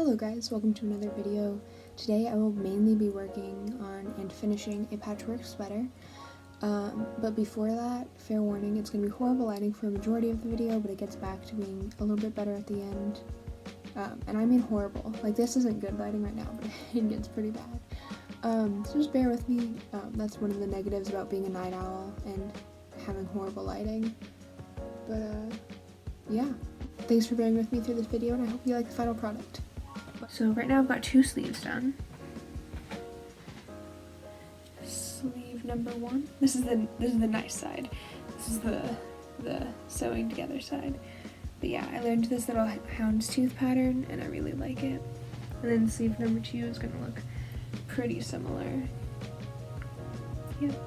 Hello guys, welcome to another video. Today I will mainly be working on and finishing a patchwork sweater. But before that, fair warning, it's going to be horrible lighting for a majority of the video, but it gets back to being a little bit better at the end. And I mean horrible. Like, this isn't good lighting right now, but it gets pretty bad. So just bear with me. That's one of the negatives about being a night owl and having horrible lighting. But yeah. Thanks for bearing with me through this video, and I hope you like the final product. So right now I've got two sleeves done. Sleeve number one. This is the nice side. This is the sewing together side. But yeah, I learned this little houndstooth pattern and I really like it. And then sleeve number two is gonna look pretty similar. Yep.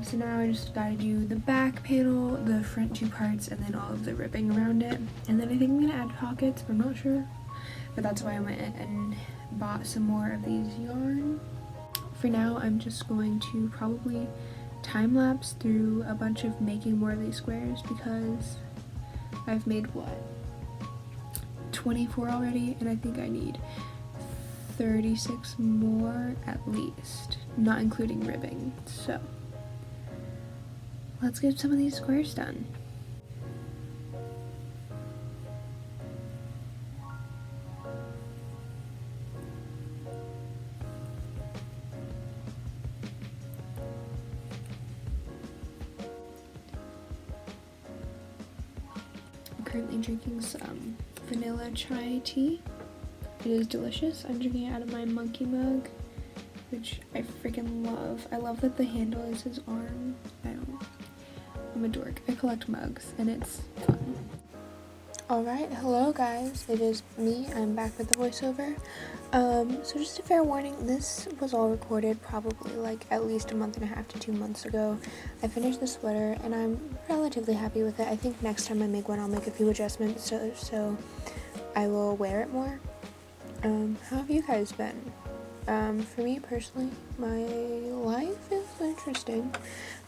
So now I just gotta do the back panel, the front two parts, and then all of the ribbing around it. And then I think I'm gonna add pockets, but I'm not sure. But that's why I went and bought some more of these yarn. For now, I'm just going to probably time-lapse through a bunch of making more of these squares because I've made, 24 already, and I think I need 36 more at least, not including ribbing. So let's get some of these squares done. I'm currently drinking some vanilla chai tea. It is delicious. I'm drinking it out of my monkey mug, which I freaking love. I love that the handle is his arm. I'm a dork. I collect mugs and it's fun. Alright, hello guys. It is me. I'm back with the voiceover. So just a fair warning, this was all recorded probably like at least a month and a half to 2 months ago. I finished the sweater and I'm relatively happy with it. I think next time I make one I'll make a few adjustments so I will wear it more. How have you guys been? For me personally, my life is interesting.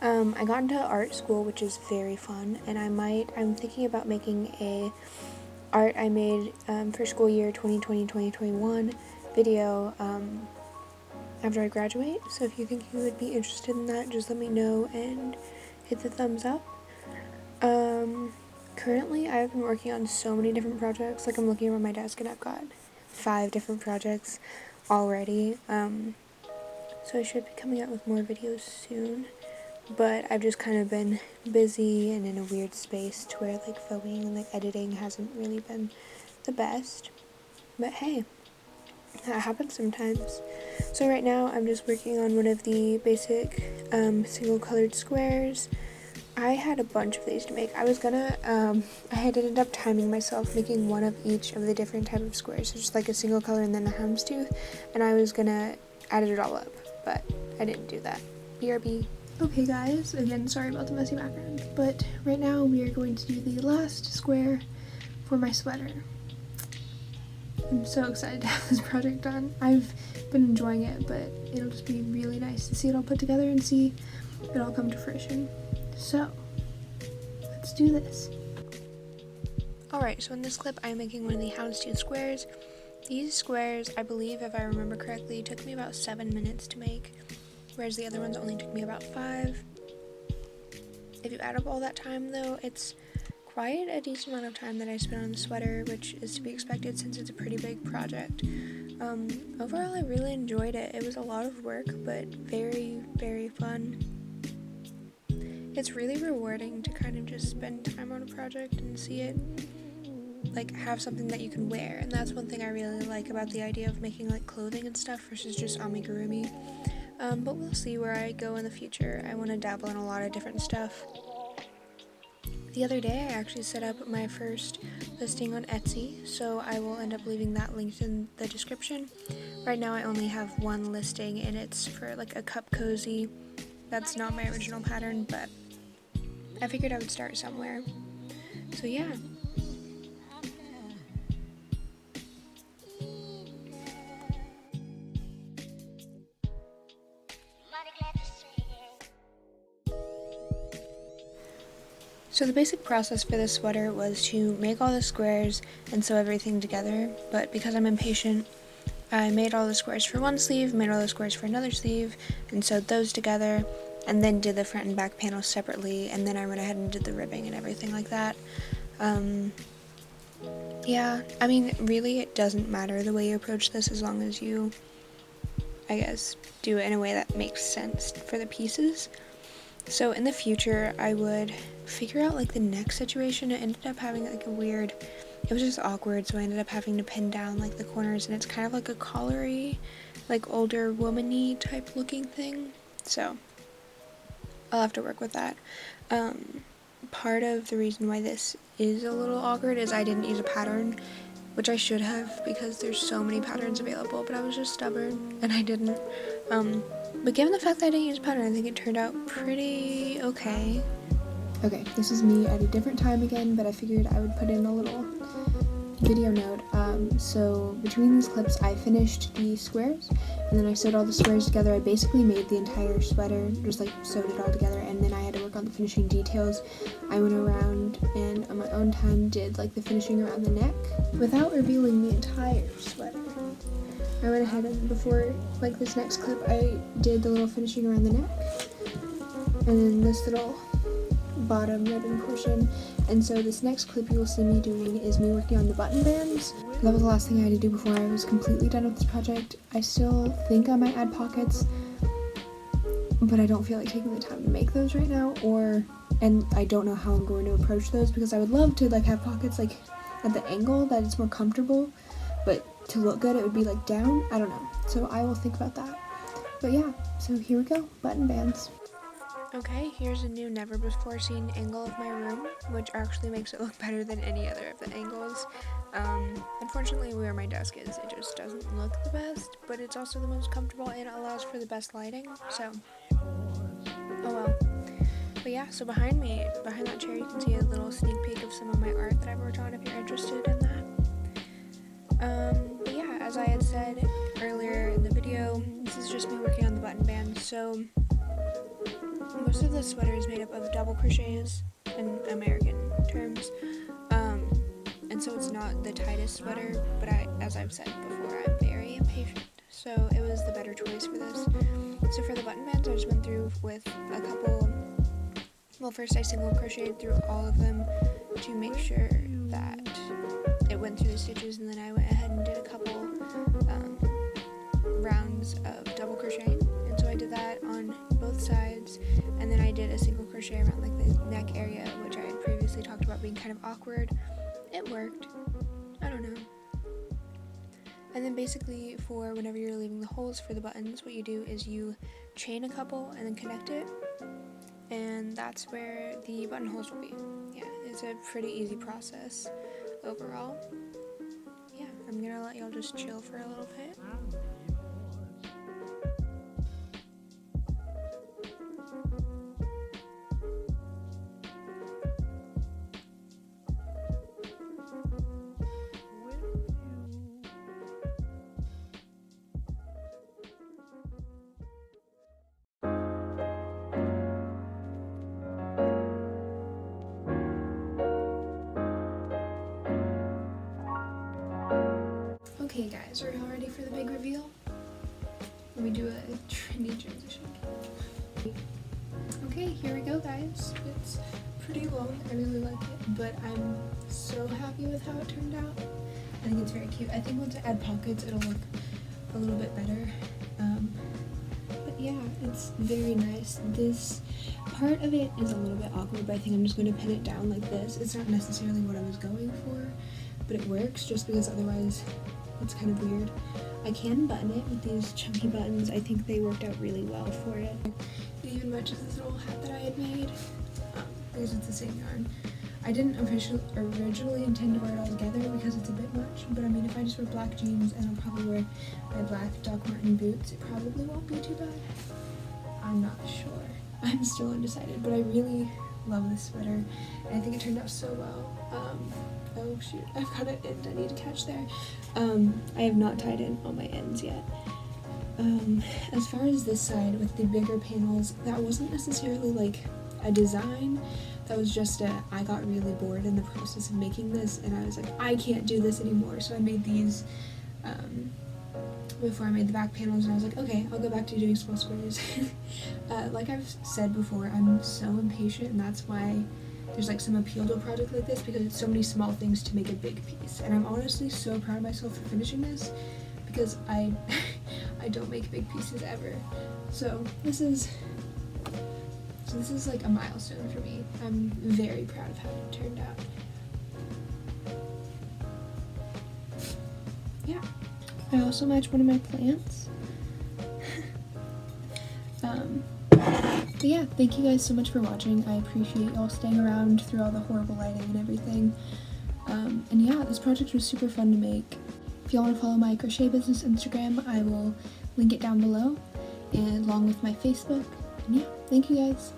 I got into art school, which is very fun, and I'm thinking about making a art I made for school year 2020-2021 video after I graduate. So if you think you would be interested in that, just let me know and hit the thumbs up. Currently I've been working on so many different projects. Like, I'm looking around my desk and I've got 5 different projects already. So I should be coming out with more videos soon, but I've just kind of been busy and in a weird space to where like filming and like editing hasn't really been the best, but hey, that happens sometimes. So right now I'm just working on one of the basic single colored squares. I had a bunch of these to make. I was gonna, I had ended up timing myself making one of each of the different type of squares, so just like a single color and then a houndstooth, and I was gonna add it all up, but I didn't do that. BRB. Okay guys, again, sorry about the messy background, but right now we are going to do the last square for my sweater. I'm so excited to have this project done. I've been enjoying it, but it'll just be really nice to see it all put together and see it all come to fruition. So, let's do this. Alright, so in this clip I'm making one of the houndstooth squares. These squares, I believe, if I remember correctly, took me about 7 minutes to make, whereas the other ones only took me about 5. If you add up all that time though, it's quite a decent amount of time that I spent on the sweater, which is to be expected since it's a pretty big project. Overall I really enjoyed it. It was a lot of work, but very, very fun. It's really rewarding to kind of just spend time on a project and see it like have something that you can wear, and that's one thing I really like about the idea of making like clothing and stuff versus just amigurumi. But we'll see where I go in the future. I want to dabble in a lot of different stuff. The other day I actually set up my first listing on Etsy, so I will end up leaving that linked in the description. Right now I only have one listing and it's for like a cup cozy. That's not my original pattern, but I figured I would start somewhere. So yeah. So the basic process for this sweater was to make all the squares and sew everything together, but because I'm impatient, I made all the squares for one sleeve, made all the squares for another sleeve, and sewed those together, and then did the front and back panels separately, and then I went ahead and did the ribbing and everything like that. Yeah, I mean, really it doesn't matter the way you approach this as long as you, I guess, do it in a way that makes sense for the pieces. So in the future, I would figure out like the neck situation. It ended up having like a weird, it was just awkward, so I ended up having to pin down like the corners, and it's kind of like a collar-y, like older woman-y type looking thing. So I'll have to work with that. Part of the reason why this is a little awkward is I didn't use a pattern, which I should have because there's so many patterns available, but I was just stubborn and I didn't. But given the fact that I didn't use a pattern, I think it turned out pretty okay. Okay, this is me at a different time again, but I figured I would put in a little video note. So between these clips, I finished the squares, and then I sewed all the squares together. I basically made the entire sweater, just like sewed it all together, and then I had to work on the finishing details. I went around and on my own time did like the finishing around the neck without revealing the entire sweater. I went ahead and before like this next clip, I did the little finishing around the neck, and then this little bottom ribbon portion. And so this next clip you will see me doing is me working on the button bands. That was the last thing I had to do before I was completely done with this project. I still think I might add pockets, but I don't feel like taking the time to make those right now, and I don't know how I'm going to approach those, because I would love to like have pockets like at the angle that it's more comfortable, but to look good it would be like down. I don't know, so I will think about that. But yeah, so here we go, button bands. Okay, here's a new never before seen angle of my room, which actually makes it look better than any other of the angles. Unfortunately where my desk is, it just doesn't look the best, but it's also the most comfortable and it allows for the best lighting, so oh well. But yeah, so behind me, behind that chair, you can see a little sneak peek of some of my art that I've worked on if you're interested in that. But yeah, as I had said earlier in the video, this is just me working on the button band. So most of the sweater is made up of double crochets in American terms, and so it's not the tightest sweater, but as I've said before, I'm very impatient, so it was the better choice for this. So for the button bands, I just went through with a couple, well first I single crocheted through all of them to make sure that it went through the stitches, and then I went ahead and did a couple rounds of double crocheting, and so I did that on both sides, and then I did a single crochet around like the neck area, which I had previously talked about being kind of awkward. It worked. I don't know. And then basically for whenever you're leaving the holes for the buttons, what you do is you chain a couple and then connect it, and that's where the buttonholes will be. Yeah, it's a pretty easy process overall. Yeah, I'm gonna let y'all just chill for a little bit. Okay guys, are y'all ready for the big reveal? Let me do a trendy transition. Okay, here we go guys. It's pretty long, I really like it, but I'm so happy with how it turned out. I think it's very cute. I think once I add pockets it'll look a little bit better. But yeah, it's very nice. This part of it is a little bit awkward, but I think I'm just going to pin it down like this. It's not necessarily what I was going for, but it works just because otherwise it's kind of weird. I can button it with these chunky buttons. I think they worked out really well for it. It even matches this little hat that I had made because it's the same yarn. I didn't originally intend to wear it all together because it's a bit much, but I mean if I just wear black jeans and I'll probably wear my black Doc Marten boots, it probably won't be too bad. I'm not sure. I'm still undecided, but I really love this sweater and I think it turned out so well. Oh shoot, I've got an end I need to catch there. I have not tied in all my ends yet. As far as this side with the bigger panels, that wasn't necessarily like a design, that was just I got really bored in the process of making this, and I was like, I can't do this anymore, so I made these before I made the back panels, and I was like, okay, I'll go back to doing small squares. Like I've said before, I'm so impatient, and that's why there's like some appeal to a project like this, because it's so many small things to make a big piece. And I'm honestly so proud of myself for finishing this, because I don't make big pieces ever. So this is like a milestone for me. I'm very proud of how it turned out. Yeah. I also matched one of my plants. But yeah, thank you guys so much for watching. I appreciate y'all staying around through all the horrible lighting and everything. And yeah, this project was super fun to make. If y'all want to follow my crochet business Instagram, I will link it down below, and along with my Facebook. And yeah, thank you guys.